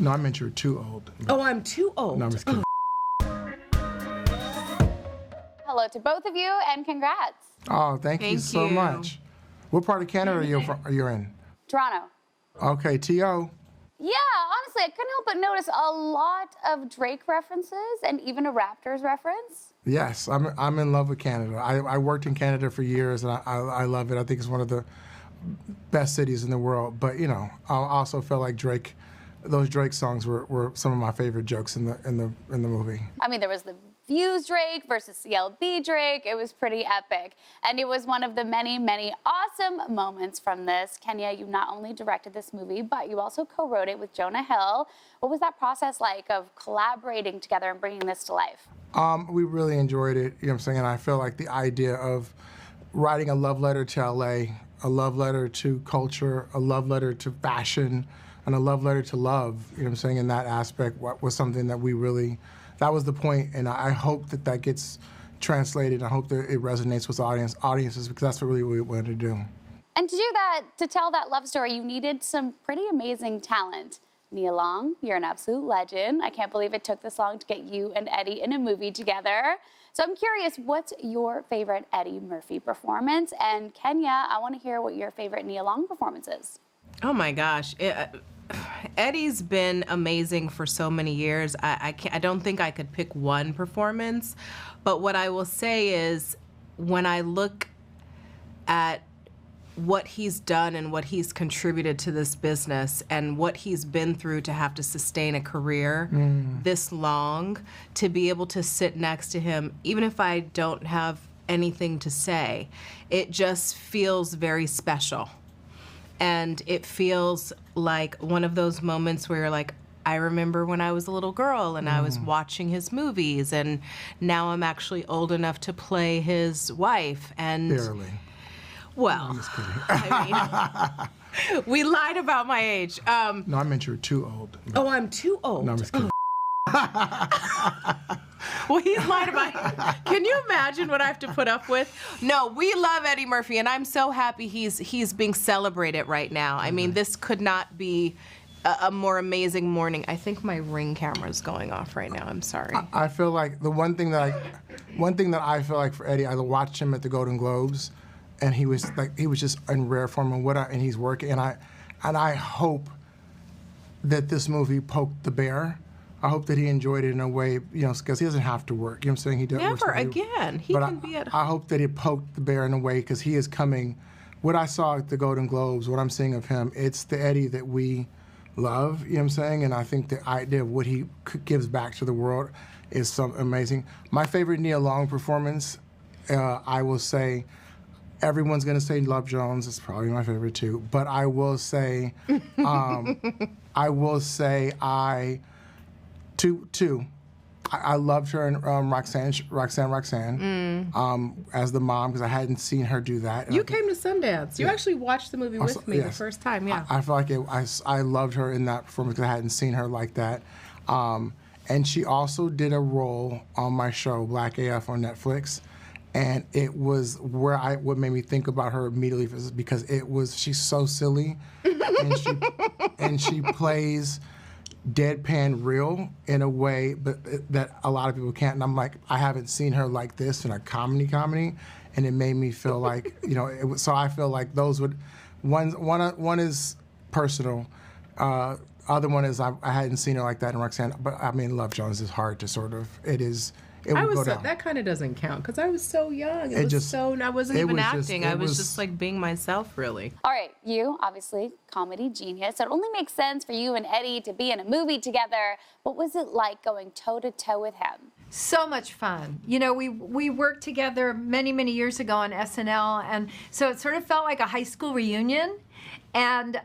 No, I meant you were too old. Oh, I'm too old. No, I'm just kidding. Hello to both of you, and congrats. Oh, thank you so much. What part of Canada are you in? Toronto. Okay, T.O. Yeah, honestly, I couldn't help but notice a lot of Drake references and even a Raptors reference. Yes, I'm in love with Canada. I worked in Canada for years, and I love it. I think it's one of the best cities in the world. But, you know, I also felt like those Drake songs were some of my favorite jokes in the movie. I mean, there was the Views Drake versus CLB Drake. It was pretty epic. And it was one of the many, many awesome moments from this. Kenya, you not only directed this movie, but you also co-wrote it with Jonah Hill. What was that process like of collaborating together and bringing this to life? We really enjoyed it, you know what I'm saying? And I feel like the idea of writing a love letter to LA, a love letter to culture, a love letter to fashion, and a love letter to love, you know what I'm saying, in that aspect was something that that was the point, and I hope that gets translated. I hope that it resonates with audiences, because that's what we wanted to do. And to do that, to tell that love story, you needed some pretty amazing talent. Nia Long, you're an absolute legend. I can't believe it took this long to get you and Eddie in a movie together. So I'm curious, what's your favorite Eddie Murphy performance? And Kenya, I want to hear what your favorite Nia Long performance is. Oh my gosh. Eddie's been amazing for so many years. I don't think I could pick one performance, but what I will say is when I look at what he's done and what he's contributed to this business and what he's been through to have to sustain a career this long, to be able to sit next to him, even if I don't have anything to say, it just feels very special. And it feels like one of those moments where you're like, I remember when I was a little girl and I was watching his movies, and now I'm actually old enough to play his wife. And Barely. Well, I'm just kidding. I mean, we lied about my age. No, I meant you were too old. Oh, I'm too old. No, I'm just kidding. Well, he's lied about it. Can you imagine what I have to put up with? No, we love Eddie Murphy, and I'm so happy he's being celebrated right now. I mean, this could not be a more amazing morning. I think my Ring camera is going off right now. I'm sorry. I feel like the one thing that I feel like for Eddie, I watched him at the Golden Globes, and he was just in rare form, and he's working, and I hope that this movie poked the bear. I hope that he enjoyed it in a way, you know, because he doesn't have to work. You know what I'm saying? He doesn't. Never again. He can be at home. I hope that it poked the bear in a way, because he is coming. What I saw at the Golden Globes, what I'm seeing of him, it's the Eddie that we love. You know what I'm saying? And I think the idea of what he gives back to the world is so amazing. My favorite Nia Long performance, I will say, everyone's gonna say Love Jones. It's probably my favorite too. But I will say, Two. I loved her in Roxanne, as the mom, because I hadn't seen her do that. You came to Sundance. You actually watched the movie with me the first time, yeah. I feel like I loved her in that performance because I hadn't seen her like that. And she also did a role on my show, Black AF on Netflix. And it was what made me think about her immediately, because she's so silly. and she plays deadpan real in a way that a lot of people can't. And I'm like, I haven't seen her like this in a comedy, and it made me feel like, you know, so I feel like those would, one is personal, other one is I hadn't seen her like that in Roxanne, but I mean, Love Jones is hard to sort of, it would go down. That kind of doesn't count, because I was so young. I wasn't even acting. I was just like being myself, really. All right, you, obviously, comedy genius. So it only makes sense for you and Eddie to be in a movie together. What was it like going toe-to-toe with him? So much fun. You know, we worked together many, many years ago on SNL, and so it sort of felt like a high school reunion. And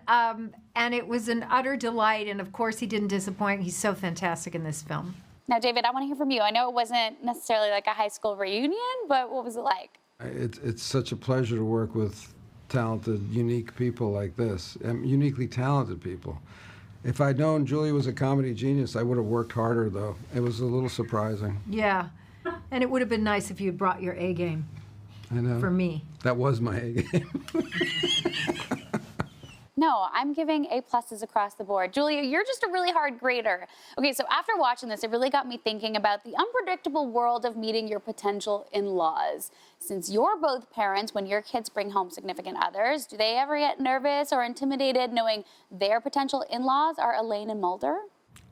it was an utter delight, and of course he didn't disappoint. He's so fantastic in this film. Now, David, I want to hear from you. I know it wasn't necessarily like a high school reunion, but what was it like? It's such a pleasure to work with talented, unique people like this, and uniquely talented people. If I'd known Julie was a comedy genius, I would have worked harder, though. It was a little surprising. Yeah, and it would have been nice if you had brought your A game. I know. For me. That was my A game. No, I'm giving A+ across the board. Julia, you're just a really hard grader. Okay, so after watching this, it really got me thinking about the unpredictable world of meeting your potential in-laws. Since you're both parents, when your kids bring home significant others, do they ever get nervous or intimidated knowing their potential in-laws are Elaine and Mulder?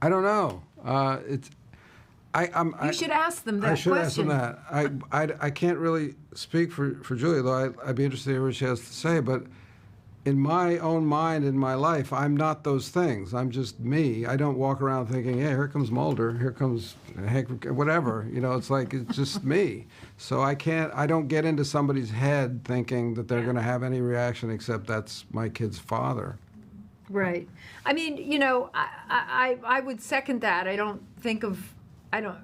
I don't know. You should ask them that I should question. ask them that. I can't really speak for Julia, though I'd be interested to hear what she has to say. But in my own mind, in my life, I'm not those things. I'm just me. I don't walk around thinking, hey, here comes Mulder, here comes Hank, whatever. You know, it's like, it's just me. So I don't get into somebody's head thinking that they're going to have any reaction except that's my kid's father. Right. I mean, you know, I would second that.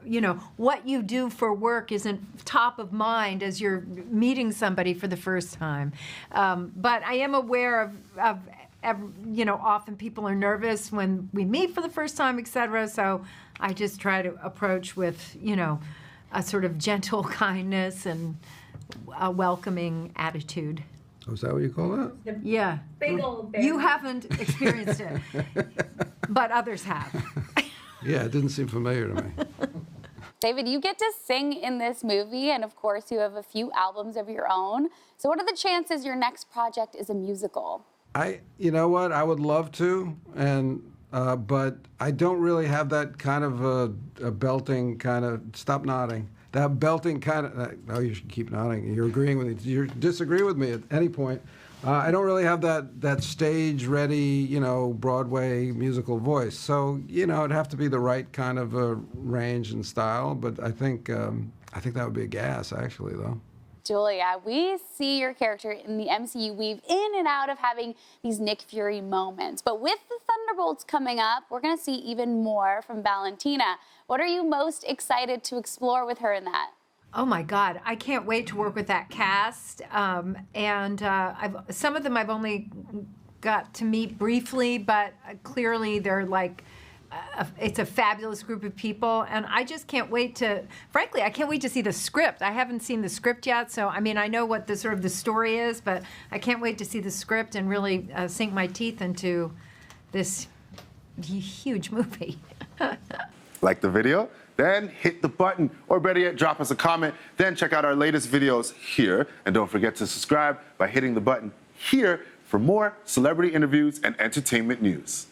You know, what you do for work isn't top of mind as you're meeting somebody for the first time. But I am aware of, you know, often people are nervous when we meet for the first time, et cetera. So I just try to approach with, you know, a sort of gentle kindness and a welcoming attitude. Oh, is that what you call that? Yeah. Big old bear. You haven't experienced it, but others have. Yeah, it didn't seem familiar to me. David, you get to sing in this movie, and of course you have a few albums of your own. So what are the chances your next project is a musical? You know what, I would love to, but I don't really have that kind of a belting kind of, stop nodding, that belting kind of, oh, you should keep nodding, you're agreeing with me, you disagree with me at any point. I don't really have that stage-ready, you know, Broadway musical voice. So, you know, it'd have to be the right kind of range and style. But I think that would be a gas, actually, though. Julia, we see your character in the MCU weave in and out of having these Nick Fury moments. But with the Thunderbolts coming up, we're going to see even more from Valentina. What are you most excited to explore with her in that? Oh my God, I can't wait to work with that cast. Some of them I've only got to meet briefly, but clearly they're like, it's a fabulous group of people. And I just can't wait to, frankly, I can't wait to see the script. I haven't seen the script yet, so I mean, I know what the story is, but I can't wait to see the script and really sink my teeth into this huge movie. Like the video? Then hit the button, or better yet, drop us a comment. Then check out our latest videos here. And don't forget to subscribe by hitting the button here for more celebrity interviews and entertainment news.